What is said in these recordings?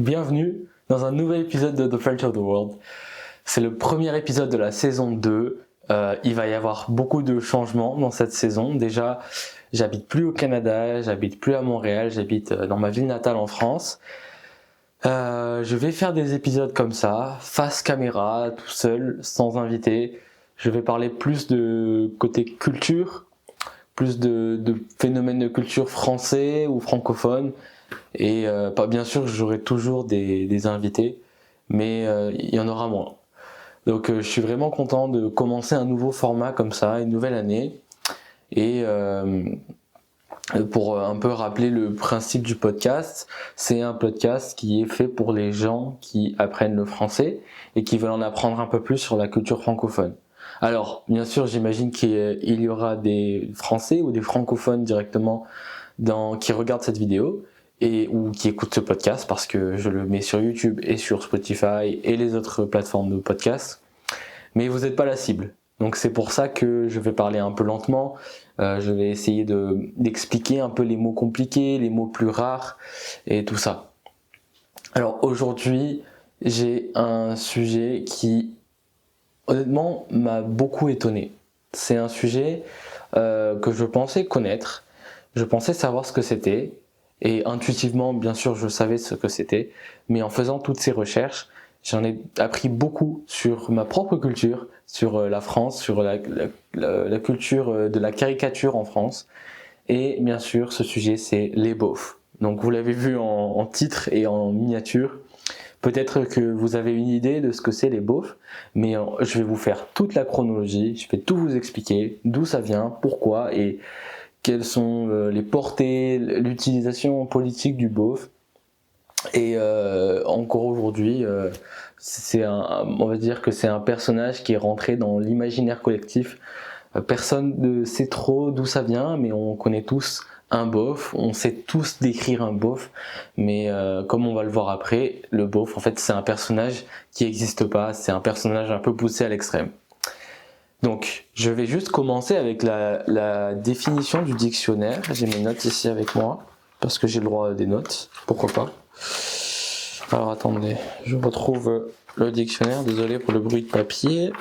Bienvenue dans un nouvel épisode de The French of the World. C'est le premier épisode de la saison 2. Il va y avoir beaucoup de changements dans cette saison. Déjà, j'habite plus au Canada, j'habite plus à Montréal, j'habite dans ma ville natale en France. Je vais faire des épisodes comme ça, face caméra, tout seul, sans invité. Je vais parler plus de côté culture, plus de phénomènes de culture français ou francophones. Et bien sûr, j'aurai toujours des invités, mais il y en aura moins. Donc je suis vraiment content de commencer un nouveau format comme ça, une nouvelle année. Et pour un peu rappeler le principe du podcast, c'est un podcast qui est fait pour les gens qui apprennent le français et qui veulent en apprendre un peu plus sur la culture francophone. Alors, bien sûr, j'imagine qu'il y aura des Français ou des francophones directement qui regardent cette vidéo ou qui écoutent ce podcast parce que je le mets sur YouTube et sur Spotify et les autres plateformes de podcast. Mais vous n'êtes pas la cible. Donc c'est pour ça que je vais parler un peu lentement. Je vais essayer d'expliquer un peu les mots compliqués, les mots plus rares et tout ça. Alors aujourd'hui, j'ai un sujet qui honnêtement m'a beaucoup étonné. C'est un sujet que je pensais connaître, je pensais savoir ce que c'était, et intuitivement, bien sûr, je savais ce que c'était, mais en faisant toutes ces recherches, j'en ai appris beaucoup sur ma propre culture, sur la France, sur la culture de la caricature en France, et bien sûr, ce sujet, c'est les beaufs. Donc vous l'avez vu en titre et en miniature. Peut-être que vous avez une idée de ce que c'est les beaufs, mais je vais vous faire toute la chronologie, je vais tout vous expliquer, d'où ça vient, pourquoi et quelles sont les portées, l'utilisation politique du beauf. Et encore aujourd'hui, on va dire que c'est un personnage qui est rentré dans l'imaginaire collectif. Personne ne sait trop d'où ça vient, mais on connaît tous un beauf, on sait tous décrire un beauf, mais comme on va le voir après, le beauf, en fait, c'est un personnage qui n'existe pas, c'est un personnage un peu poussé à l'extrême. Donc, je vais juste commencer avec la définition du dictionnaire. J'ai mes notes ici avec moi, parce que j'ai le droit à des notes, pourquoi pas. Alors attendez, je retrouve le dictionnaire, désolé pour le bruit de papier.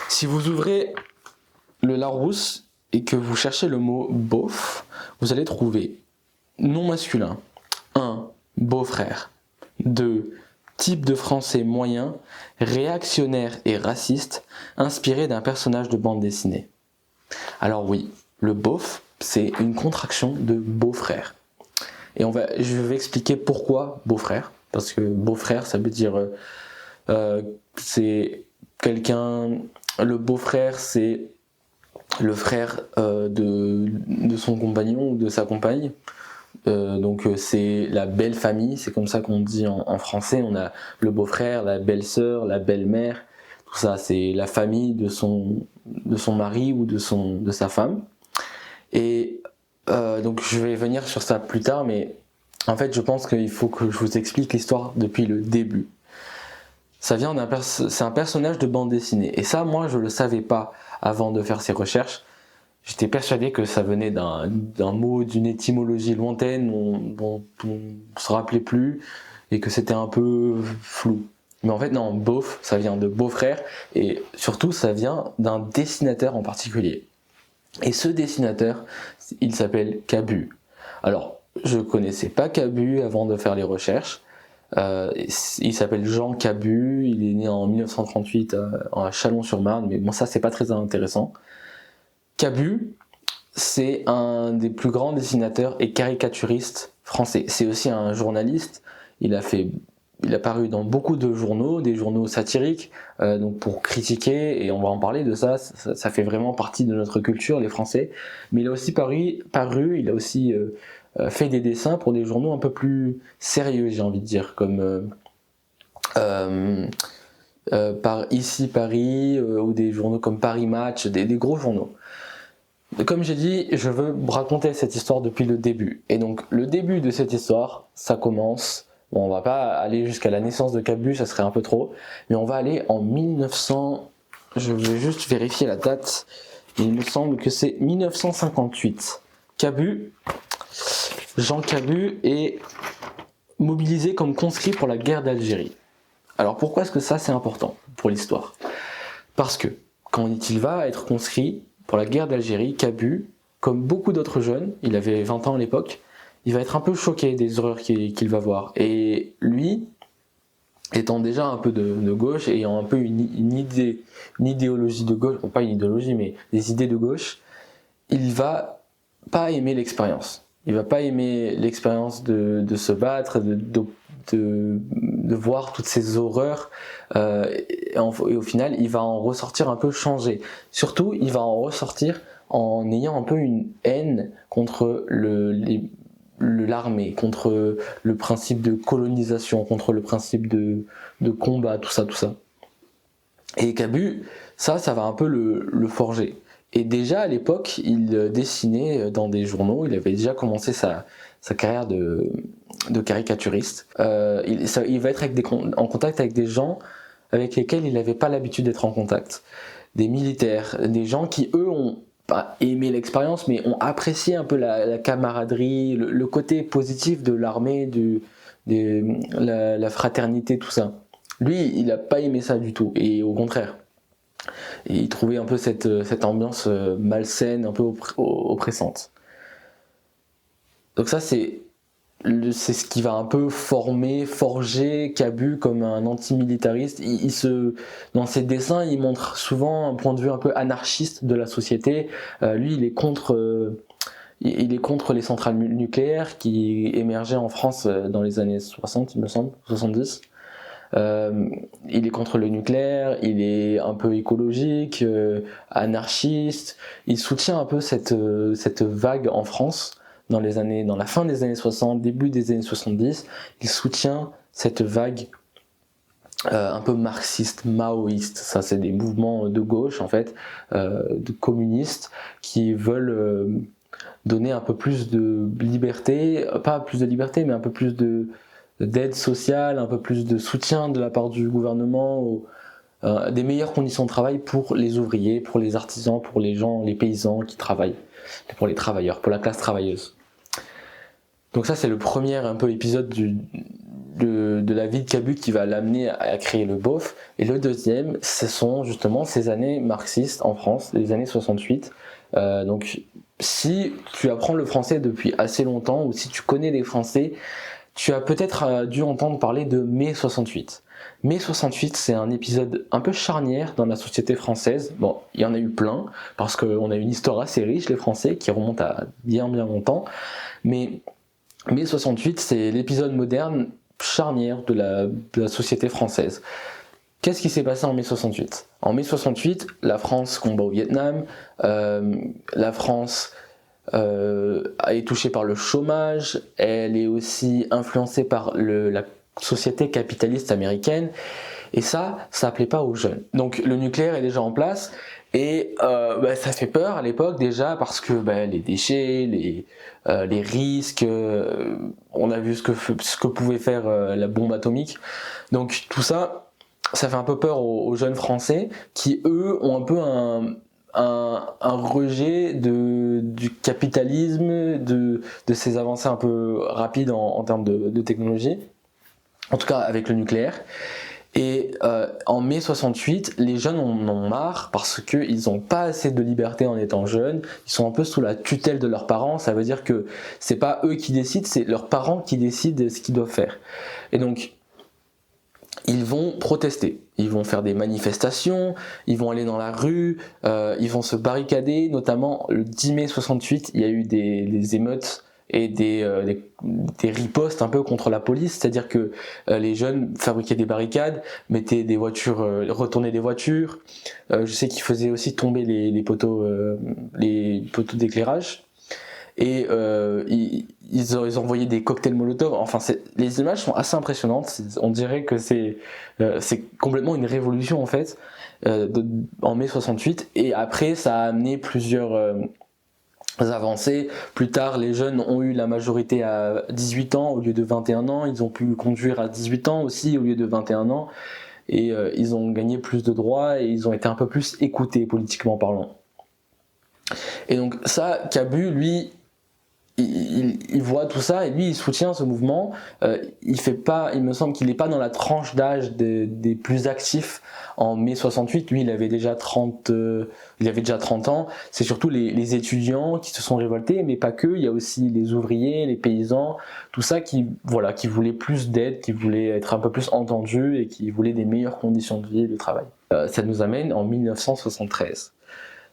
Si vous ouvrez le Larousse et que vous cherchez le mot beauf, vous allez trouver nom masculin, 1. Beau-frère, 2. Type de français moyen, réactionnaire et raciste, inspiré d'un personnage de bande dessinée. Alors oui, le beauf, c'est une contraction de beau-frère. Et je vais expliquer pourquoi beau-frère, parce que beau-frère, ça veut dire c'est quelqu'un. Le beau-frère, c'est le frère de son compagnon ou de sa compagne. Donc c'est la belle famille, c'est comme ça qu'on dit en français. On a le beau-frère, la belle-sœur, la belle-mère, tout ça c'est la famille de son mari ou de sa femme. Et donc je vais venir sur ça plus tard, mais en fait je pense qu'il faut que je vous explique l'histoire depuis le début. Ça vient c'est un personnage de bande dessinée, et ça moi je le savais pas avant de faire ces recherches. J'étais persuadé que ça venait d'un mot, d'une étymologie lointaine dont on ne se rappelait plus et que c'était un peu flou. Mais en fait non, beauf, ça vient de beau-frère et surtout ça vient d'un dessinateur en particulier. Et ce dessinateur, il s'appelle Cabu. Alors, je connaissais pas Cabu avant de faire les recherches. Il s'appelle Jean Cabu, il est né en 1938 à Chalon-sur-Marne, mais bon ça c'est pas très intéressant. Cabu, c'est un des plus grands dessinateurs et caricaturistes français. C'est aussi un journaliste. Il a paru dans beaucoup de journaux, des journaux satiriques, donc pour critiquer, et on va en parler de ça. Ça fait vraiment partie de notre culture, les Français. Mais il a aussi il a aussi fait des dessins pour des journaux un peu plus sérieux, j'ai envie de dire, comme par Ici Paris, ou des journaux comme Paris Match, des gros journaux. Comme j'ai dit, je veux raconter cette histoire depuis le début. Et donc, le début de cette histoire, ça commence. Bon, on va pas aller jusqu'à la naissance de Cabu, ça serait un peu trop. Mais on va aller en 1900. Je vais juste vérifier la date. Il me semble que c'est 1958. Cabu, Jean Cabu, et mobilisé comme conscrit pour la guerre d'Algérie. Alors pourquoi est-ce que ça c'est important pour l'histoire? Parce que quand il va être conscrit pour la guerre d'Algérie, Qabu, comme beaucoup d'autres jeunes, il avait 20 ans à l'époque, il va être un peu choqué des horreurs qu'il va voir. Et lui, étant déjà un peu de gauche, ayant un peu une idéologie de gauche, bon, pas une idéologie, mais des idées de gauche, il va pas aimer l'expérience. Il va pas aimer l'expérience de se battre, de voir toutes ces horreurs, et au final, il va en ressortir un peu changé. Surtout, il va en ressortir en ayant un peu une haine contre l'armée, contre le principe de colonisation, contre le principe de combat, tout ça. Et Qabu, ça va un peu le forger. Et déjà à l'époque, il dessinait dans des journaux, il avait déjà commencé sa carrière de caricaturiste. Il va être en contact avec des gens avec lesquels il n'avait pas l'habitude d'être en contact. Des militaires, des gens qui eux ont pas aimé l'expérience, mais ont apprécié un peu la camaraderie, le côté positif de l'armée, la fraternité, tout ça. Lui, il n'a pas aimé ça du tout, et au contraire. Et il trouvait un peu cette ambiance malsaine, un peu oppressante. Donc ça, c'est ce qui va un peu forger Qabu comme un antimilitariste. Dans ses dessins, il montre souvent un point de vue un peu anarchiste de la société. Lui, il est contre les centrales nucléaires qui émergeaient en France dans les années 60, il me semble, 70. Il est contre le nucléaire, il est un peu écologique, anarchiste. Il soutient un peu cette vague en France dans la fin des années 60, début des années 70. Il soutient cette vague un peu marxiste, maoïste. Ça, c'est des mouvements de gauche en fait, de communistes qui veulent donner un peu plus de liberté, pas plus de liberté, mais un peu plus d'aide sociale, un peu plus de soutien de la part du gouvernement, des meilleures conditions de travail pour les ouvriers, pour les artisans, pour les gens, les paysans qui travaillent, pour les travailleurs, pour la classe travailleuse. Donc ça c'est le premier un peu épisode de la vie de Qabu qui va l'amener à créer le BOF. Et le deuxième, ce sont justement ces années marxistes en France, les années 68. Donc si tu apprends le français depuis assez longtemps, ou si tu connais les Français, tu as peut-être dû entendre parler de mai 68. Mai 68, c'est un épisode un peu charnière dans la société française. Bon, il y en a eu plein, parce qu'on a une histoire assez riche, les Français, qui remonte à bien longtemps. Mais mai 68, c'est l'épisode moderne charnière de la société française. Qu'est-ce qui s'est passé en mai 68 ? En mai 68, la France combat au Vietnam, la France est touchée par le chômage, elle est aussi influencée par la société capitaliste américaine, et ça plaît pas aux jeunes. Donc le nucléaire est déjà en place, et ça fait peur à l'époque déjà, parce que les déchets, les risques, on a vu ce que pouvait faire la bombe atomique, donc tout ça fait un peu peur aux jeunes Français qui eux ont un peu un rejet du capitalisme, de ces avancées un peu rapides en termes de technologie, en tout cas avec le nucléaire. Et en mai 68, les jeunes en ont marre parce qu'ils n'ont pas assez de liberté en étant jeunes, ils sont un peu sous la tutelle de leurs parents, ça veut dire que c'est pas eux qui décident, c'est leurs parents qui décident ce qu'ils doivent faire. Et donc, ils vont protester, ils vont faire des manifestations, ils vont aller dans la rue, ils vont se barricader, notamment le 10 mai 68, il y a eu des émeutes et des ripostes un peu contre la police, c'est-à-dire que les jeunes fabriquaient des barricades, mettaient des voitures, retournaient des voitures, je sais qu'ils faisaient aussi tomber les poteaux d'éclairage, et ils envoyaient des cocktails Molotov. Enfin, les images sont assez impressionnantes. On dirait que c'est complètement une révolution en fait en mai 68. Et après, ça a amené plusieurs avancées. Plus tard, les jeunes ont eu la majorité à 18 ans au lieu de 21 ans. Ils ont pu conduire à 18 ans aussi au lieu de 21 ans. Et ils ont gagné plus de droits et ils ont été un peu plus écoutés politiquement parlant. Et donc ça, Qabu, lui, il voit tout ça et lui il soutient ce mouvement. Il me semble qu'il n'est pas dans la tranche d'âge des plus actifs en mai 68. Lui il avait déjà 30 ans. C'est surtout les étudiants qui se sont révoltés, mais pas que. Il y a aussi les ouvriers, les paysans, tout ça qui voulaient plus d'aide, qui voulaient être un peu plus entendus et qui voulaient des meilleures conditions de vie et de travail. Ça nous amène en 1973.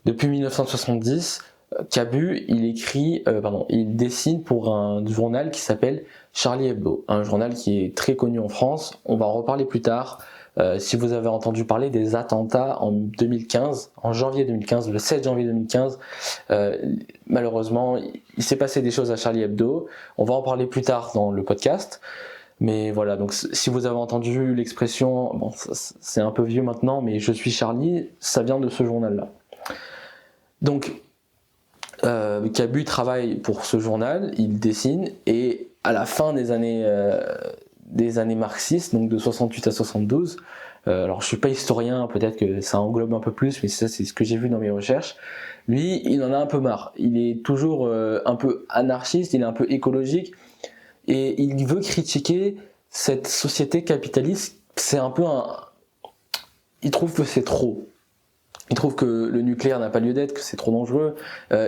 Depuis 1970, Cabu, il dessine pour un journal qui s'appelle Charlie Hebdo, un journal qui est très connu en France. On va en reparler plus tard. Si vous avez entendu parler des attentats en 2015, en janvier 2015, le 7 janvier 2015, malheureusement, il s'est passé des choses à Charlie Hebdo. On va en parler plus tard dans le podcast. Mais voilà, donc si vous avez entendu l'expression, bon, c'est un peu vieux maintenant, mais je suis Charlie, ça vient de ce journal-là. Donc, Cabu travaille pour ce journal, il dessine, et à la fin des années marxistes, donc de 68 à 72, alors je suis pas historien, peut-être que ça englobe un peu plus, mais ça c'est ce que j'ai vu dans mes recherches, lui il en a un peu marre, il est toujours un peu anarchiste, il est un peu écologique, et il veut critiquer cette société capitaliste. Il trouve que c'est trop. Il trouve que le nucléaire n'a pas lieu d'être, que c'est trop dangereux.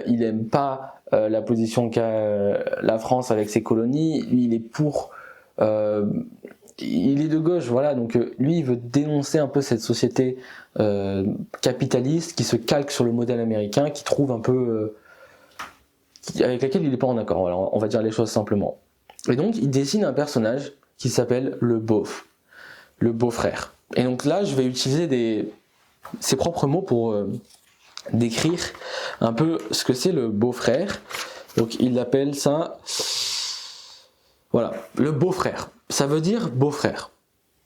Il n'aime pas la position qu'a la France avec ses colonies. Lui, il est il est de gauche, voilà. Donc lui, il veut dénoncer un peu cette société capitaliste qui se calque sur le modèle américain, qui trouve un peu avec laquelle il n'est pas en accord. Voilà, on va dire les choses simplement. Et donc, il dessine un personnage qui s'appelle le beauf, le beau-frère. Et donc là, je vais utiliser ses propres mots pour décrire un peu ce que c'est le beau-frère. Donc il appelle ça, voilà, le beau-frère. Ça veut dire beau-frère.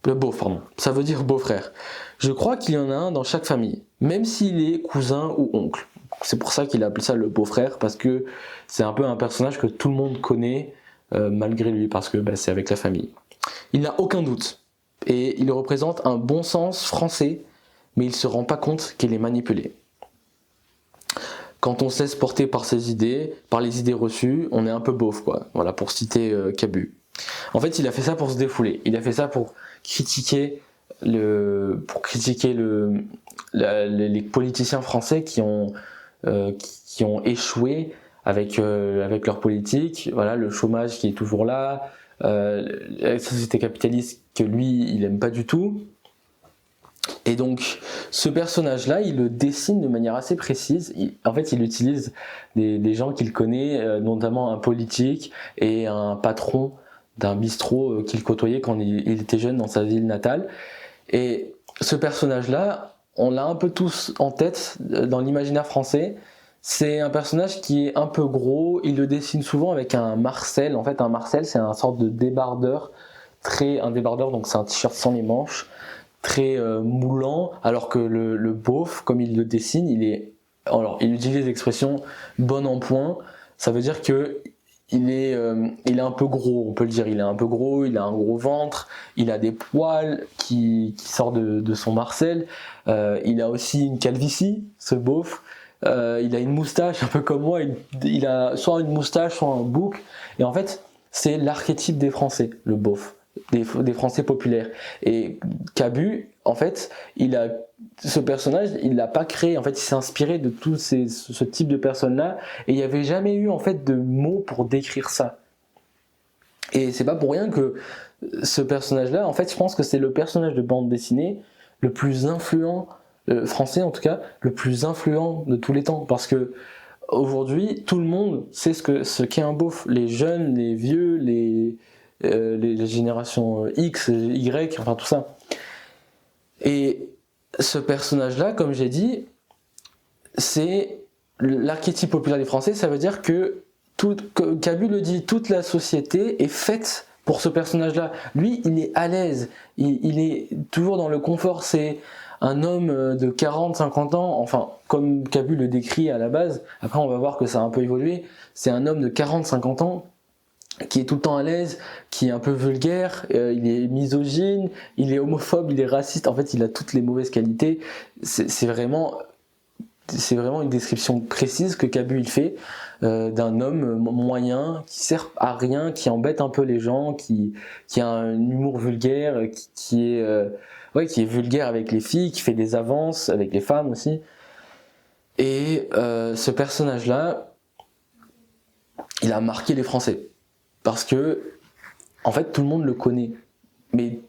Le beauf, pardon. Ça veut dire beau-frère. Je crois qu'il y en a un dans chaque famille, même s'il est cousin ou oncle. C'est pour ça qu'il appelle ça le beau-frère, parce que c'est un peu un personnage que tout le monde connaît malgré lui, parce que c'est avec la famille. Il n'a aucun doute, et il représente un bon sens français, mais il ne se rend pas compte qu'il est manipulé. Quand on se laisse porter par ses idées, par les idées reçues, on est un peu beauf, quoi. Voilà, pour citer Cabu. En fait, il a fait ça pour se défouler. Il a fait ça pour critiquer les politiciens français qui ont échoué avec leur politique. Voilà, le chômage qui est toujours là, la société capitaliste que lui, il aime pas du tout. Et donc, ce personnage-là, il le dessine de manière assez précise. En fait, il utilise des gens qu'il connaît, notamment un politique et un patron d'un bistrot qu'il côtoyait quand il était jeune dans sa ville natale. Et ce personnage-là, on l'a un peu tous en tête dans l'imaginaire français. C'est un personnage qui est un peu gros. Il le dessine souvent avec un Marcel. En fait, un Marcel, c'est un sorte de débardeur. Un débardeur, donc c'est un t-shirt sans les manches, très moulant, alors que le beauf, comme il le dessine, il utilise l'expression bon en point. Ça veut dire que il est un peu gros, on peut le dire. Il est un peu gros, il a un gros ventre, il a des poils qui sortent de son Marcel. Il a aussi une calvitie, ce beauf. Il a une moustache, un peu comme moi. Il a soit une moustache, soit un bouc. Et en fait, c'est l'archétype des Français, le beauf. Des Français populaires. Et Cabu, en fait, ce personnage, il l'a pas créé. En fait, il s'est inspiré de tout ce type de personnes-là, et il n'y avait jamais eu en fait de mots pour décrire ça. Et c'est pas pour rien que ce personnage-là, en fait, je pense que c'est le personnage de bande dessinée le plus influent, français en tout cas, le plus influent de tous les temps, parce que aujourd'hui, tout le monde sait ce qu'est un beauf. Les jeunes, les vieux, les générations X, Y, enfin tout ça. Et ce personnage-là, comme j'ai dit, c'est l'archétype populaire des Français. Ça veut dire que, Cabu le dit, toute la société est faite pour ce personnage-là. Lui, il est à l'aise, il est toujours dans le confort. C'est un homme de 40-50 ans, enfin, comme Cabu le décrit à la base, après on va voir que ça a un peu évolué, c'est un homme de 40-50 ans qui est tout le temps à l'aise, qui est un peu vulgaire, il est misogyne, il est homophobe, il est raciste, en fait il a toutes les mauvaises qualités. C'est vraiment c'est vraiment une description précise que Cabu il fait d'un homme moyen qui sert à rien, qui embête un peu les gens, qui a un humour vulgaire, qui est vulgaire avec les filles, qui fait des avances avec les femmes aussi. Et ce personnage-là, il a marqué les Français parce que en fait tout le monde le connaît, mais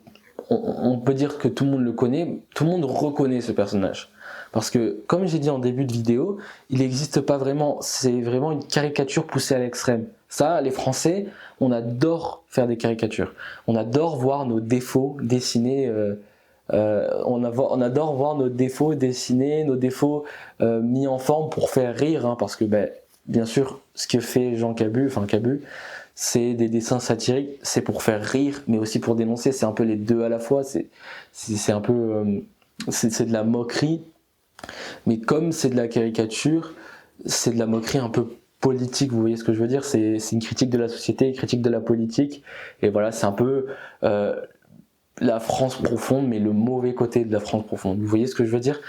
on peut dire que tout le monde le connaît, tout le monde reconnaît ce personnage. Parce que, comme j'ai dit en début de vidéo, il n'existe pas vraiment, c'est vraiment une caricature poussée à l'extrême. Ça, les Français, on adore faire des caricatures. On adore voir nos défauts dessinés, on adore voir nos défauts dessinés, nos défauts mis en forme pour faire rire, hein, parce que, bien sûr, ce que fait Cabu, c'est des dessins satiriques, c'est pour faire rire, mais aussi pour dénoncer, c'est un peu les deux à la fois, c'est un peu, c'est de la moquerie, mais comme c'est de la caricature, c'est de la moquerie un peu politique, vous voyez ce que je veux dire, c'est une critique de la société, une critique de la politique, et voilà, c'est un peu la France profonde, mais le mauvais côté de la France profonde, vous voyez ce que je veux dire.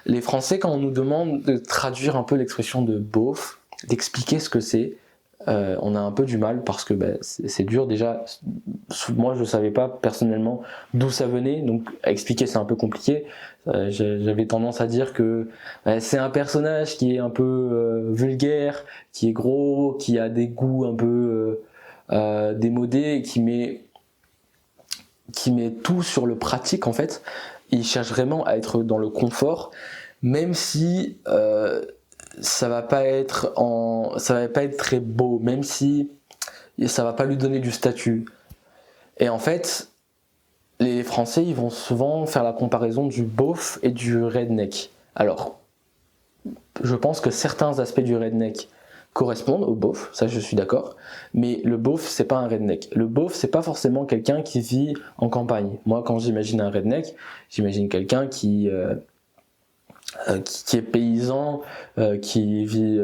Les Français, quand on nous demande de traduire un peu l'expression de beauf, d'expliquer ce que c'est, on a un peu du mal parce que c'est dur déjà. Moi je savais pas personnellement d'où ça venait, donc à expliquer c'est un peu compliqué. J'avais tendance à dire que c'est un personnage qui est un peu vulgaire, qui est gros, qui a des goûts un peu démodés, et qui met tout sur le pratique en fait. Il cherche vraiment à être dans le confort, même si ça va pas être très beau, même si ça va pas lui donner du statut. Et en fait, les Français, ils vont souvent faire la comparaison du beauf et du redneck. Alors, je pense que certains aspects du redneck correspondent au beauf, ça je suis d'accord, mais le beauf c'est pas un redneck. Le beauf c'est pas forcément quelqu'un qui vit en campagne. Moi quand j'imagine un redneck, j'imagine quelqu'un qui est paysan, qui vit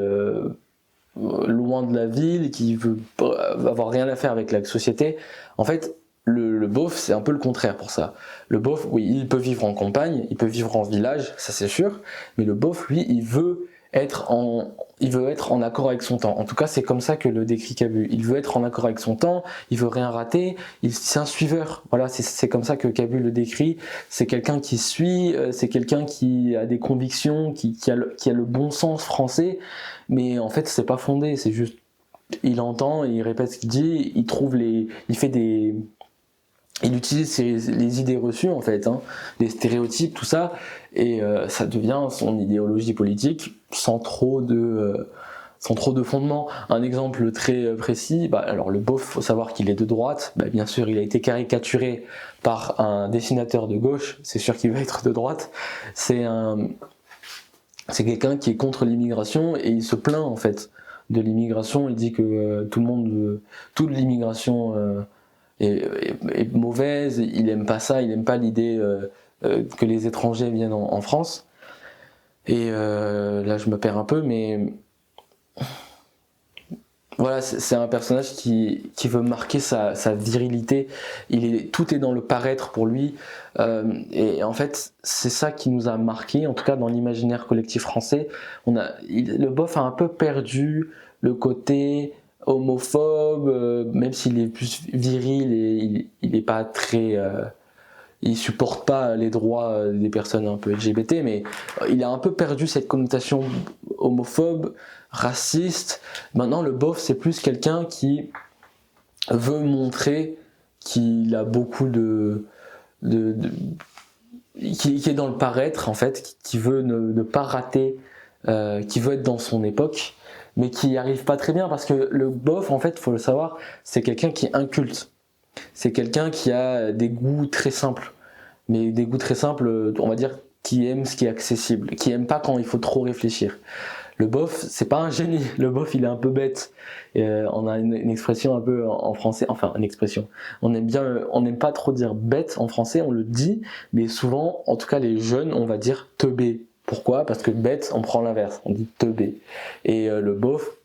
loin de la ville, qui veut avoir rien à faire avec la société. En fait, le beauf, c'est un peu le contraire pour ça. Le beauf, oui, il peut vivre en campagne, il peut vivre en village, ça c'est sûr, mais le beauf, lui, il veut être en accord avec son temps. En tout cas, c'est comme ça que le décrit Cabu. Il veut être en accord avec son temps, il veut rien rater, c'est un suiveur. Voilà, c'est comme ça que Cabu le décrit. C'est quelqu'un qui suit, c'est quelqu'un qui a des convictions, qui a le bon sens français, mais en fait, c'est pas fondé, c'est juste, il entend, il répète ce qu'il dit, il utilise les idées reçues en fait, hein, les stéréotypes, tout ça, et ça devient son idéologie politique sans trop de fondement. Un exemple très précis, alors le beauf, faut savoir qu'il est de droite, bien sûr il a été caricaturé par un dessinateur de gauche, c'est sûr qu'il va être de droite, c'est quelqu'un qui est contre l'immigration et il se plaint en fait de l'immigration, il dit que toute l'immigration est mauvaise, il aime pas ça, il aime pas l'idée que les étrangers viennent en France. Et là je me perds un peu, mais voilà, c'est un personnage qui veut marquer sa virilité. Tout est dans le paraître pour lui, et en fait c'est ça qui nous a marqué, en tout cas dans l'imaginaire collectif français. Le beauf a un peu perdu le côté homophobe, même s'il est plus viril et il est pas très il supporte pas les droits des personnes un peu LGBT, mais il a un peu perdu cette connotation homophobe, raciste. Maintenant, le beauf, c'est plus quelqu'un qui veut montrer qu'il a beaucoup qui est dans le paraître, en fait, qui veut ne pas rater, qui veut être dans son époque, mais qui n'y arrive pas très bien, parce que le beauf, en fait, faut le savoir, c'est quelqu'un qui est inculte. C'est quelqu'un qui a des goûts très simples, mais des goûts très simples, on va dire, qui aime ce qui est accessible, qui aime pas quand il faut trop réfléchir. Le beauf, c'est pas un génie, le beauf il est un peu bête. On a une expression un peu en français, enfin une expression. On n'aime pas trop dire bête en français, on le dit, mais souvent, en tout cas les jeunes, on va dire teubé. Pourquoi ? Parce que bête, on prend l'inverse, on dit teubé. Et le beauf,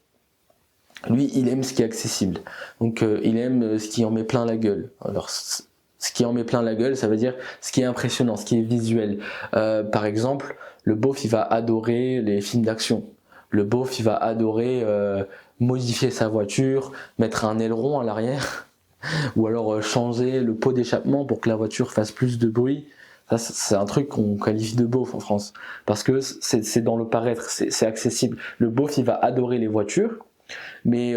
lui, il aime ce qui est accessible. Donc il aime ce qui en met plein la gueule. Alors ce qui en met plein la gueule, ça veut dire ce qui est impressionnant, ce qui est visuel. Par exemple, le beauf, il va adorer les films d'action. Le beauf, il va adorer modifier sa voiture, mettre un aileron à l'arrière, ou alors changer le pot d'échappement pour que la voiture fasse plus de bruit. Ça, c'est un truc qu'on qualifie de beauf en France, parce que c'est dans le paraître, c'est accessible. Le beauf, il va adorer les voitures, mais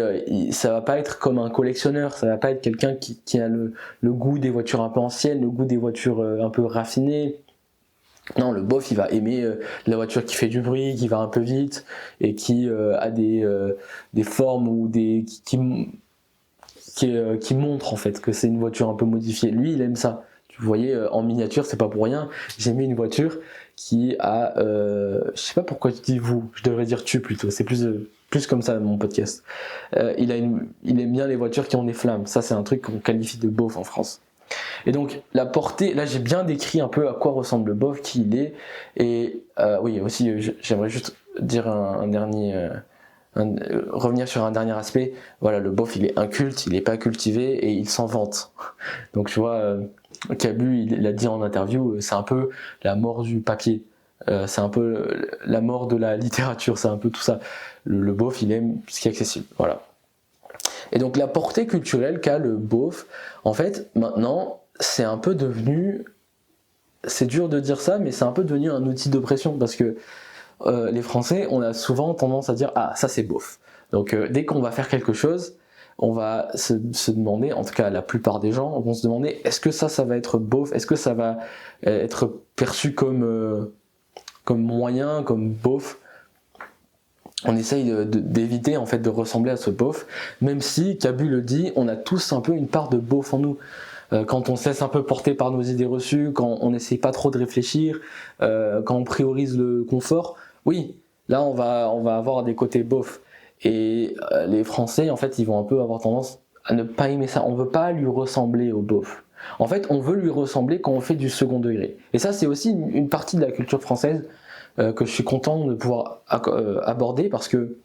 ça va pas être comme un collectionneur, ça va pas être quelqu'un qui a le goût des voitures un peu anciennes, le goût des voitures un peu raffinées. Non, le beauf, il va aimer la voiture qui fait du bruit, qui va un peu vite, et qui a des formes ou qui montre en fait que c'est une voiture un peu modifiée. Lui, il aime ça. Vous voyez, en miniature, c'est pas pour rien. J'ai mis une voiture qui a, je sais pas pourquoi je dis vous, je devrais dire tu plutôt. C'est plus comme ça mon podcast. Il aime bien les voitures qui ont des flammes. Ça, c'est un truc qu'on qualifie de beauf en France. Et donc la portée, là j'ai bien décrit un peu à quoi ressemble le beauf, qui il est. Et oui, aussi, j'aimerais juste dire revenir sur un dernier aspect. Voilà, le beauf, il est inculte, il est pas cultivé et il s'en vante. Donc tu vois, Cabu, il l'a dit en interview, c'est un peu la mort du papier. C'est un peu la mort de la littérature, c'est un peu tout ça. Le beauf, il aime ce qui est accessible. Voilà. Et donc la portée culturelle qu'a le beauf, en fait, maintenant, c'est un peu devenu, c'est dur de dire ça, mais c'est un peu devenu un outil d'oppression, parce que les Français, on a souvent tendance à dire « Ah, ça c'est beauf ». Donc dès qu'on va faire quelque chose, on va se demander, en tout cas la plupart des gens vont se demander, est-ce que ça va être beauf, est-ce que ça va être perçu comme moyen, comme beauf. On essaye d'éviter en fait de ressembler à ce beauf, même si, Cabu le dit, on a tous un peu une part de beauf en nous. Quand on se laisse un peu porter par nos idées reçues, quand on n'essaye pas trop de réfléchir, quand on priorise le confort, oui, là on va avoir des côtés beauf. Et les Français, en fait, ils vont un peu avoir tendance à ne pas aimer ça. On veut pas lui ressembler au beauf. En fait, on veut lui ressembler quand on fait du second degré. Et ça, c'est aussi une partie de la culture française que je suis content de pouvoir aborder, parce que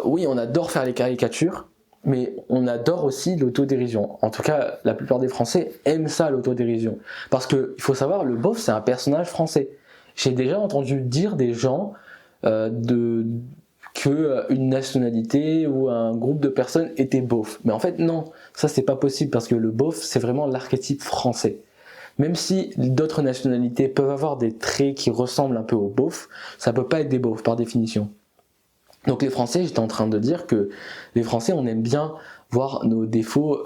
oui, on adore faire les caricatures, mais on adore aussi l'autodérision. En tout cas, la plupart des Français aiment ça, l'autodérision. Parce que, il faut savoir, le beauf, c'est un personnage français. J'ai déjà entendu dire des gens qu'une nationalité ou un groupe de personnes était beauf. Mais en fait, non, ça c'est pas possible, parce que le beauf, c'est vraiment l'archétype français. Même si d'autres nationalités peuvent avoir des traits qui ressemblent un peu aux beaufs, ça peut pas être des beaufs par définition. Donc les Français, j'étais en train de dire que les Français, on aime bien voir nos défauts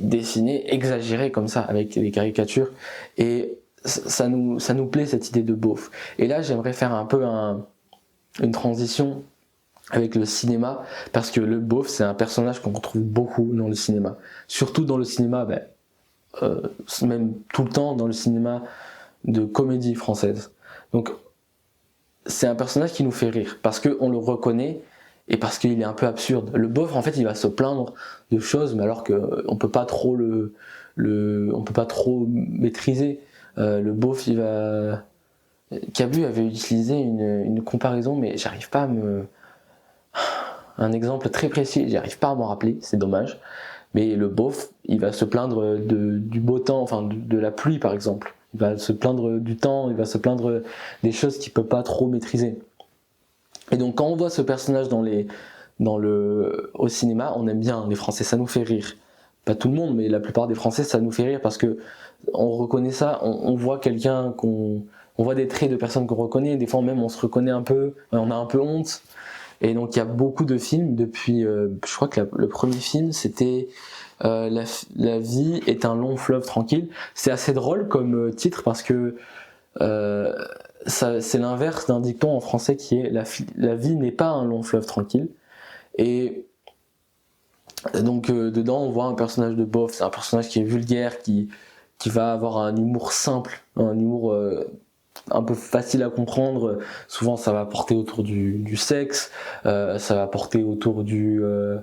dessinés, exagérés comme ça, avec les caricatures, et ça nous plaît cette idée de beauf. Et là, j'aimerais faire un peu une transition avec le cinéma, parce que le beauf, c'est un personnage qu'on retrouve beaucoup dans le cinéma. Surtout dans le cinéma, même tout le temps dans le cinéma de comédie française. Donc c'est un personnage qui nous fait rire, parce qu'on le reconnaît, et parce qu'il est un peu absurde. Le beauf, en fait, il va se plaindre de choses, mais alors qu'on peut pas trop on peut pas trop maîtriser. Le beauf, il va... Cabu avait utilisé une comparaison, mais j'arrive pas à un exemple très précis, j'arrive pas à m'en rappeler, c'est dommage. Mais le beauf, il va se plaindre du beau temps, enfin de la pluie par exemple. Il va se plaindre du temps, il va se plaindre des choses qu'il peut pas trop maîtriser. Et donc quand on voit ce personnage au cinéma, on aime bien, les Français, ça nous fait rire. Pas tout le monde, mais la plupart des Français, ça nous fait rire, parce que on reconnaît ça, on voit quelqu'un on voit des traits de personnes qu'on reconnaît, des fois même on se reconnaît un peu, on a un peu honte. Et donc il y a beaucoup de films depuis, je crois que le premier film c'était la vie est un long fleuve tranquille. C'est assez drôle comme titre, parce que c'est l'inverse d'un dicton en français qui est la vie n'est pas un long fleuve tranquille. Et donc dedans on voit un personnage de beauf, c'est un personnage qui est vulgaire, qui va avoir un humour simple, un humour un peu facile à comprendre. Souvent ça va porter autour du sexe, ça va porter autour des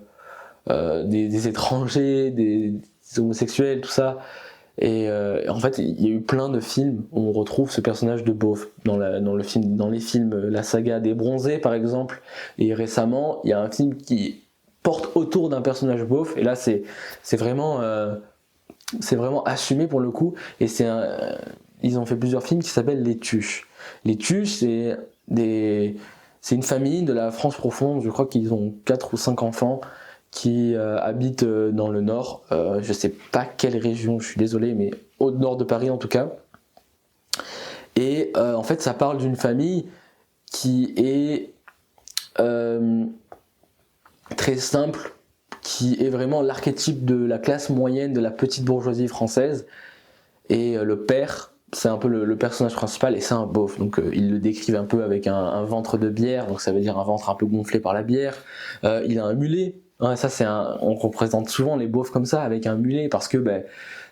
étrangers, des homosexuels, tout ça. Et en fait il y a eu plein de films où on retrouve ce personnage de beauf dans les films, la saga des Bronzés par exemple, et récemment il y a un film qui porte autour d'un personnage beauf, et là c'est vraiment c'est vraiment assumé pour le coup, et ils ont fait plusieurs films qui s'appellent Les Tuches. Les Tuches, c'est une famille de la France profonde, je crois qu'ils ont 4 ou 5 enfants qui habitent dans le nord, je sais pas quelle région, je suis désolé, mais au nord de Paris en tout cas. Et en fait, ça parle d'une famille qui est très simple, qui est vraiment l'archétype de la classe moyenne de la petite bourgeoisie française. Et le père, c'est un peu le personnage principal, et c'est un beauf. Donc ils le décrivent un peu avec un ventre de bière, donc ça veut dire un ventre un peu gonflé par la bière. Il a un mulet. Ouais, ça on représente souvent les beaufs comme ça, avec un mulet, parce que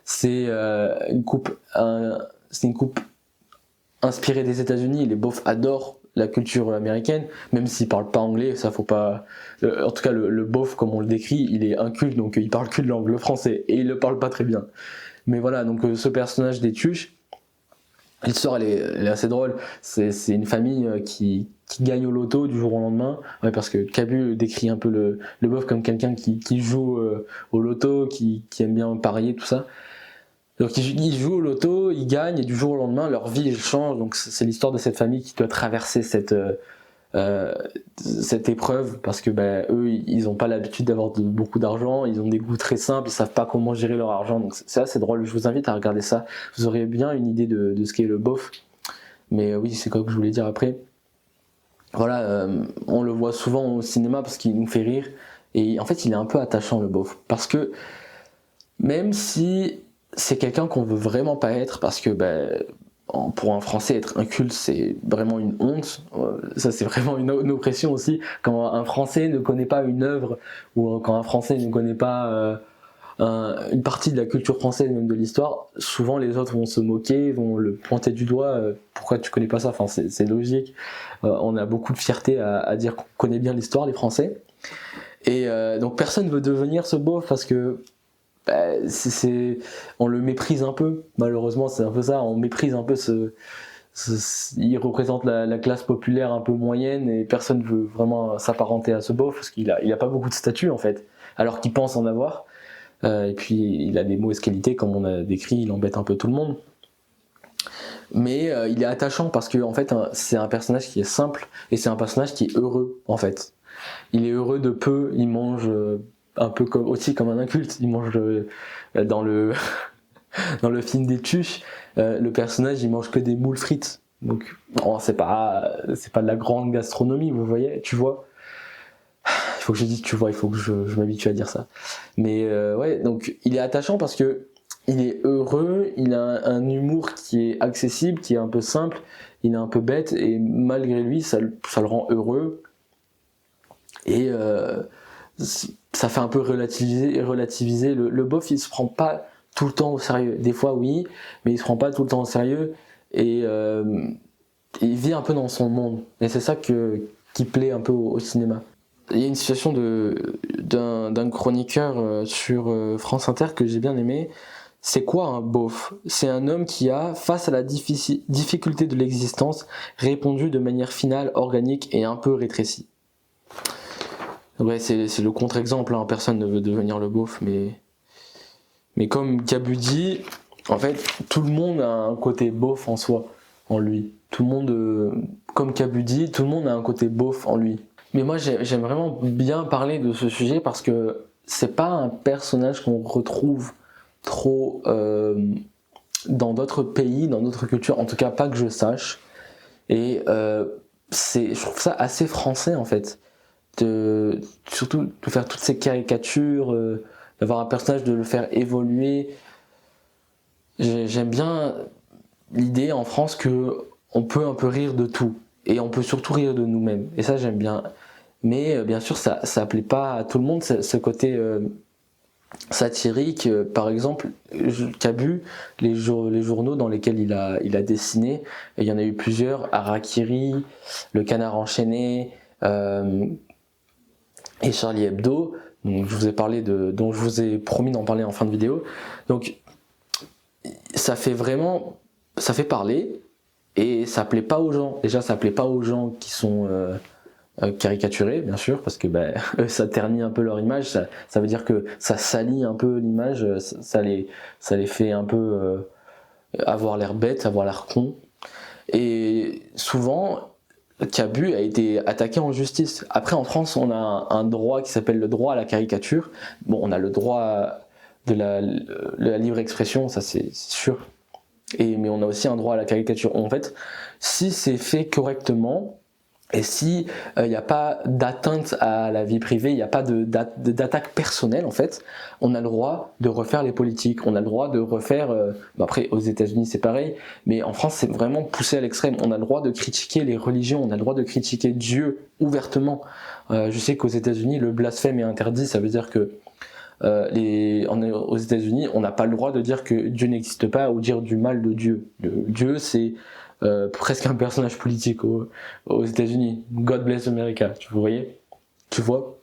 c'est c'est une coupe inspirée des États-Unis. Les beaufs adorent la culture américaine, même s'ils parlent pas anglais, ça faut pas. En tout cas, le beauf, comme on le décrit, il est inculte, donc il parle que de langue, le français, et il le parle pas très bien. Mais voilà, donc ce personnage des Tuches, l'histoire elle est assez drôle. C'est une famille qui gagne au loto du jour au lendemain. Ouais, parce que Cabu décrit un peu le beauf comme quelqu'un qui joue au loto, qui aime bien parier, tout ça. Donc ils jouent au loto, ils gagnent, et du jour au lendemain, leur vie elle change. Donc c'est l'histoire de cette famille qui doit traverser cette épreuve, parce que eux ils n'ont pas l'habitude d'avoir beaucoup d'argent, ils ont des goûts très simples, ils savent pas comment gérer leur argent, donc c'est assez drôle. Je vous invite à regarder ça, vous aurez bien une idée de ce qu'est le beauf. Mais oui, c'est quoi que je voulais dire après. Voilà, on le voit souvent au cinéma parce qu'il nous fait rire, et en fait il est un peu attachant, le beauf, parce que même si c'est quelqu'un qu'on veut vraiment pas être, parce que pour un Français, être inculte, c'est vraiment une honte. Ça, c'est vraiment une oppression aussi. Quand un Français ne connaît pas une œuvre, ou quand un Français ne connaît pas une partie de la culture française, même de l'histoire, souvent les autres vont se moquer, vont le pointer du doigt. Pourquoi tu connais pas ça? Enfin, c'est logique. On a beaucoup de fierté à dire qu'on connaît bien l'histoire, les Français. Et donc personne veut devenir ce beauf, parce que on le méprise un peu, malheureusement c'est un peu ça, on méprise un peu il représente la classe populaire un peu moyenne, et personne veut vraiment s'apparenter à ce beauf parce qu'il a pas beaucoup de statut en fait, alors qu'il pense en avoir. Et puis il a des mauvaises qualités comme on a décrit, il embête un peu tout le monde. Mais il est attachant parce que en fait c'est un personnage qui est simple, et c'est un personnage qui est heureux en fait. Il est heureux de peu, il mange un peu aussi comme un inculte, il mange dans le dans le film des Tuches, le personnage il mange que des moules frites, donc bon, c'est pas de la grande gastronomie, vous voyez, tu vois. Il faut que je dise tu vois, il faut que je m'habitue à dire ça. Mais ouais, donc il est attachant parce que il est heureux, il a un humour qui est accessible, qui est un peu simple, il est un peu bête, et malgré lui ça le rend heureux. Et ça fait un peu relativiser. Le beauf, il se prend pas tout le temps au sérieux. Des fois, oui, mais il se prend pas tout le temps au sérieux, et il vit un peu dans son monde. Et c'est ça qui plaît un peu au cinéma. Il y a une situation d'un chroniqueur sur France Inter que j'ai bien aimé. C'est quoi un beauf? C'est un homme qui a, face à la difficulté de l'existence, répondu de manière finale, organique et un peu rétrécie. Ouais, c'est le contre-exemple, hein. Personne ne veut devenir le beauf, mais comme Cabu dit, en fait, tout le monde a un côté beauf en soi, en lui. Tout le monde, comme Cabu dit, tout le monde a un côté beauf en lui. Mais moi, j'aime vraiment bien parler de ce sujet parce que c'est pas un personnage qu'on retrouve trop dans d'autres pays, dans d'autres cultures, en tout cas pas que je sache. Et je trouve ça assez français en fait. Surtout de faire toutes ces caricatures, d'avoir un personnage, de le faire évoluer. J'aime bien l'idée en France que on peut un peu rire de tout, et on peut surtout rire de nous-mêmes, et ça j'aime bien. Mais bien sûr ça plaît pas à tout le monde, ce côté satirique. Par exemple, Cabu, les journaux dans lesquels il a dessiné, et il y en a eu plusieurs: Harakiri, Le Canard enchaîné, et Charlie Hebdo, donc dont je vous ai promis d'en parler en fin de vidéo. Donc ça fait parler, et ça plaît pas aux gens. Déjà ça plaît pas aux gens qui sont caricaturés, bien sûr, parce que ça ternit un peu leur image, ça veut dire que ça salit un peu l'image, ça les fait un peu avoir l'air bête, avoir l'air con. Et souvent, Cabu a été attaqué en justice. Après, en France, on a un droit qui s'appelle le droit à la caricature. Bon, on a le droit de la libre expression, ça c'est sûr. Mais on a aussi un droit à la caricature. En fait, si c'est fait correctement, et si il n'y a pas d'atteinte à la vie privée, il n'y a pas d'attaque personnelle en fait, on a le droit de refaire les politiques, on a le droit de refaire. Après aux États-Unis c'est pareil, mais en France c'est vraiment poussé à l'extrême. On a le droit de critiquer les religions, on a le droit de critiquer Dieu ouvertement. Je sais qu'aux États-Unis le blasphème est interdit, ça veut dire que aux États-Unis on n'a pas le droit de dire que Dieu n'existe pas ou dire du mal de Dieu. Dieu c'est presque un personnage politique aux États-Unis. God bless America, tu vois.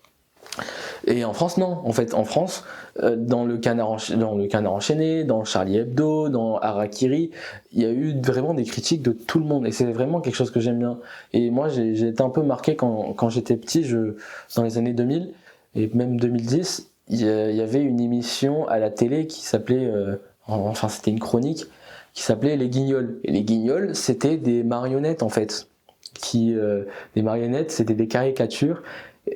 Et en France, non. En fait, en France, dans le Canard enchaîné, dans Charlie Hebdo, dans Harakiri, il y a eu vraiment des critiques de tout le monde. Et c'est vraiment quelque chose que j'aime bien. Et moi, j'ai été un peu marqué quand j'étais petit, dans les années 2000 et même 2010, il y avait une émission à la télé qui s'appelait, c'était une chronique qui s'appelait Les Guignols. Et les Guignols, c'était des marionnettes en fait. Des marionnettes, c'était des caricatures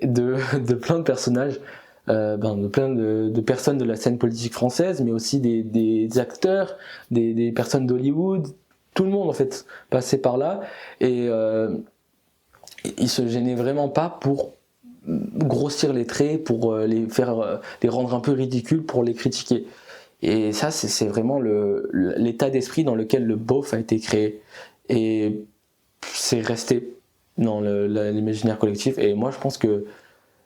de plein de personnages, de plein de personnes de la scène politique française, mais aussi des acteurs, des personnes d'Hollywood, tout le monde en fait passait par là. Et ils se gênaient vraiment pas pour grossir les traits, pour les rendre un peu ridicules, pour les critiquer. Et ça, c'est vraiment l'état d'esprit dans lequel le beauf a été créé. Et c'est resté dans l'imaginaire collectif. Et moi, je pense que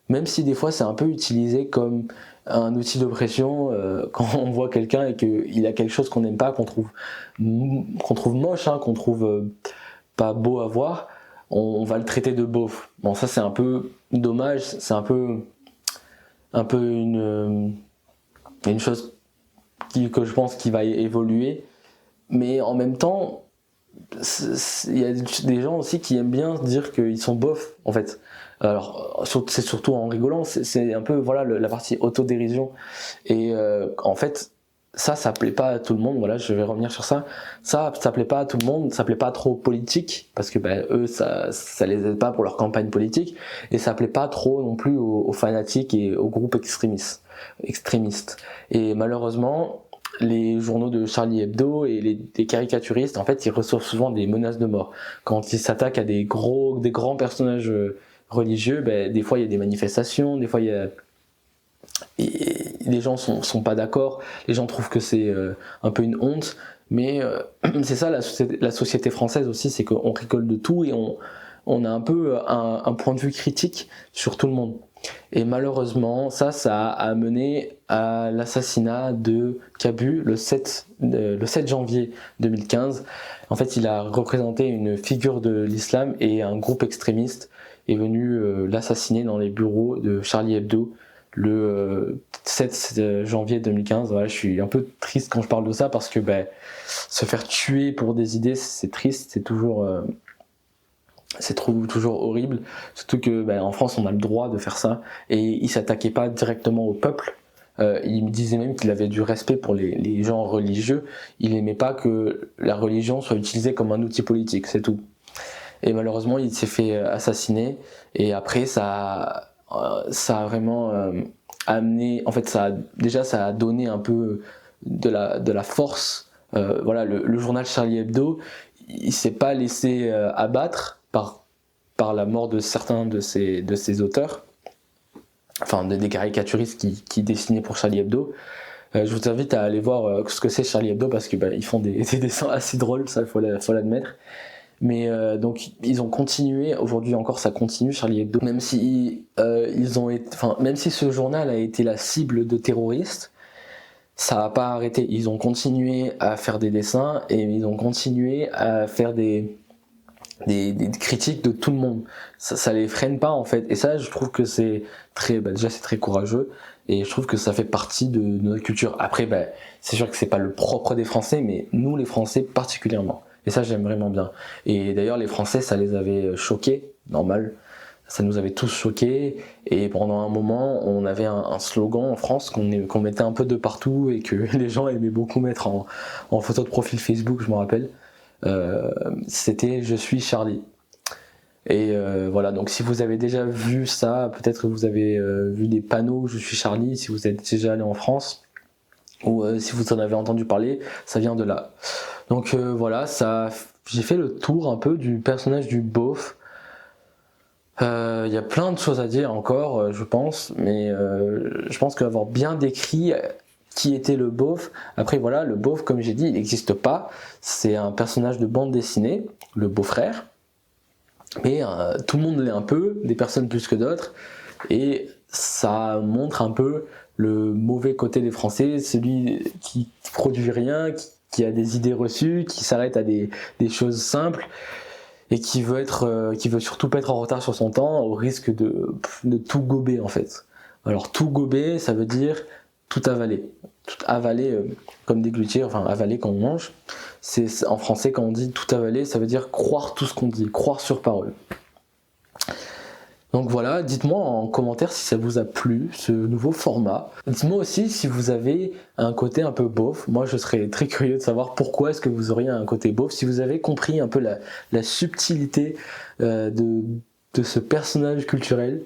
même si des fois c'est un peu utilisé comme un outil d'oppression, quand on voit quelqu'un et qu'il a quelque chose qu'on n'aime pas, qu'on trouve moche, qu'on trouve pas beau à voir, on va le traiter de beauf. Bon, ça c'est un peu dommage, c'est un peu une chose que je pense qui va évoluer, mais en même temps il y a des gens aussi qui aiment bien dire qu'ils sont bof en fait. Alors c'est surtout en rigolant, c'est un peu voilà la partie autodérision. Et en fait ça plaît pas à tout le monde. Voilà, je vais revenir sur ça. Ça plaît pas à tout le monde, ça plaît pas trop aux politiques parce que eux ça les aide pas pour leur campagne politique, et ça plaît pas trop non plus aux fanatiques et aux groupes extrémistes. Et malheureusement les journaux de Charlie Hebdo et les caricaturistes, en fait, ils reçoivent souvent des menaces de mort. Quand ils s'attaquent à des grands personnages religieux, des fois il y a des manifestations, des fois les gens sont pas d'accord, les gens trouvent que c'est un peu une honte, mais c'est ça la société française aussi, c'est qu'on rigole de tout et on a un peu un point de vue critique sur tout le monde. Et malheureusement, ça a amené à l'assassinat de Cabu le 7 janvier 2015. En fait, il a représenté une figure de l'islam et un groupe extrémiste est venu l'assassiner dans les bureaux de Charlie Hebdo le 7 janvier 2015. Voilà, je suis un peu triste quand je parle de ça parce que se faire tuer pour des idées, c'est triste, c'est toujours horrible, surtout que en France on a le droit de faire ça, et il s'attaquait pas directement au peuple. Il me disait même qu'il avait du respect pour les gens religieux, il aimait pas que la religion soit utilisée comme un outil politique, c'est tout. Et malheureusement il s'est fait assassiner, et après ça a vraiment amené, en fait ça a donné un peu de la force. Voilà, le journal Charlie Hebdo, il s'est pas laissé abattre par la mort de certains de ses auteurs, enfin des caricaturistes qui dessinaient pour Charlie Hebdo. Je vous invite à aller voir ce que c'est Charlie Hebdo parce que ils font des dessins assez drôles, ça faut l'admettre. Mais donc ils ont continué, aujourd'hui encore ça continue Charlie Hebdo, même si même si ce journal a été la cible de terroristes, ça n'a pas arrêté. Ils ont continué à faire des dessins et ils ont continué à faire des critiques de tout le monde. Ça les freine pas en fait. Et ça, je trouve que c'est déjà c'est très courageux. Et je trouve que ça fait partie de notre culture. Après, c'est sûr que c'est pas le propre des Français, mais nous les Français particulièrement. Et ça, j'aime vraiment bien. Et d'ailleurs, les Français, ça les avait choqués, normal. Ça nous avait tous choqués, et pendant un moment on avait un slogan en France qu'on mettait un peu de partout et que les gens aimaient beaucoup mettre en photo de profil Facebook, je me rappelle. C'était "Je suis Charlie". Et voilà, donc si vous avez déjà vu ça, peut-être que vous avez vu des panneaux "Je suis Charlie", si vous êtes déjà allé en France, ou si vous en avez entendu parler, ça vient de là. Donc voilà, j'ai fait le tour un peu du personnage du beauf. Il y a plein de choses à dire encore, je pense, mais je pense qu'avoir bien décrit qui était le beauf. Après voilà, le beauf, comme j'ai dit, il n'existe pas. C'est un personnage de bande dessinée, le beau-frère. Mais tout le monde l'est un peu, des personnes plus que d'autres, et ça montre un peu le mauvais côté des Français, celui qui produit rien, qui a des idées reçues, qui s'arrête à des choses simples, et qui veut surtout pas être en retard sur son temps, au risque de tout gober en fait. Alors tout gober, ça veut dire tout avaler. Tout avaler comme déglutir, enfin avaler quand on mange. En français, quand on dit tout avaler, ça veut dire croire tout ce qu'on dit, croire sur parole. Donc voilà, dites-moi en commentaire si ça vous a plu, ce nouveau format. Dites-moi aussi si vous avez un côté un peu beauf. Moi, je serais très curieux de savoir pourquoi est-ce que vous auriez un côté beauf. Si vous avez compris un peu la subtilité de ce personnage culturel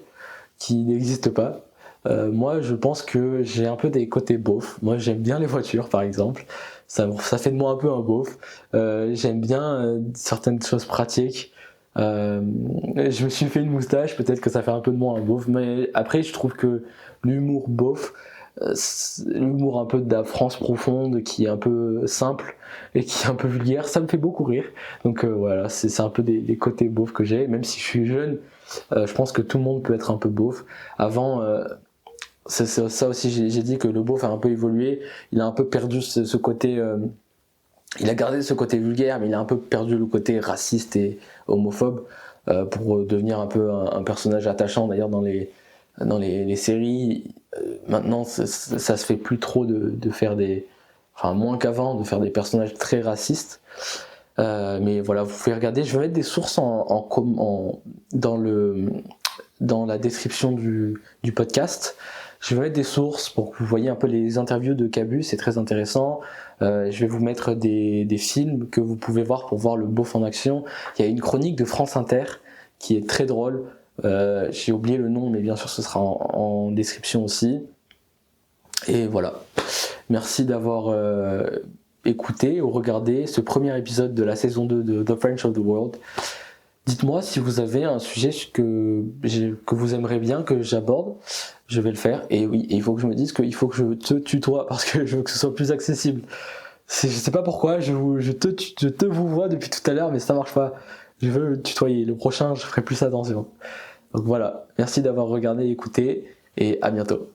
qui n'existe pas. Moi, je pense que j'ai un peu des côtés beauf. Moi, j'aime bien les voitures, par exemple. Ça fait de moi un peu un beauf. J'aime bien certaines choses pratiques. Je me suis fait une moustache, peut-être que ça fait un peu de moi un beauf, mais après je trouve que l'humour beauf, l'humour un peu de la France profonde, qui est un peu simple et qui est un peu vulgaire, ça me fait beaucoup rire. Donc voilà, c'est un peu des côtés beauf que j'ai, même si je suis jeune, je pense que tout le monde peut être un peu beauf. Avant, c'est ça aussi, j'ai dit que le beauf a un peu évolué, il a un peu perdu ce côté... il a gardé ce côté vulgaire, mais il a un peu perdu le côté raciste et homophobe pour devenir un peu un personnage attachant. D'ailleurs, dans les séries, maintenant, ça se fait plus trop de faire moins qu'avant, de faire des personnages très racistes. Mais voilà, vous pouvez regarder. Je vais mettre des sources dans la description du podcast. Je vais mettre des sources pour que vous voyez un peu les interviews de Cabu, c'est très intéressant. Je vais vous mettre des films que vous pouvez voir pour voir le beauf en action. Il y a une chronique de France Inter qui est très drôle. J'ai oublié le nom, mais bien sûr ce sera en description aussi. Et voilà. Merci d'avoir écouté ou regardé ce premier épisode de la saison 2 de The French of the World. Dites-moi si vous avez un sujet que vous aimeriez bien que j'aborde, je vais le faire. Et oui, il faut que je me dise qu'il faut que je te tutoie parce que je veux que ce soit plus accessible. Je sais pas pourquoi, je te vous vois depuis tout à l'heure, mais ça marche pas. Je veux tutoyer. Le prochain, je ferai plus attention. Donc voilà, merci d'avoir regardé, écouté, et à bientôt.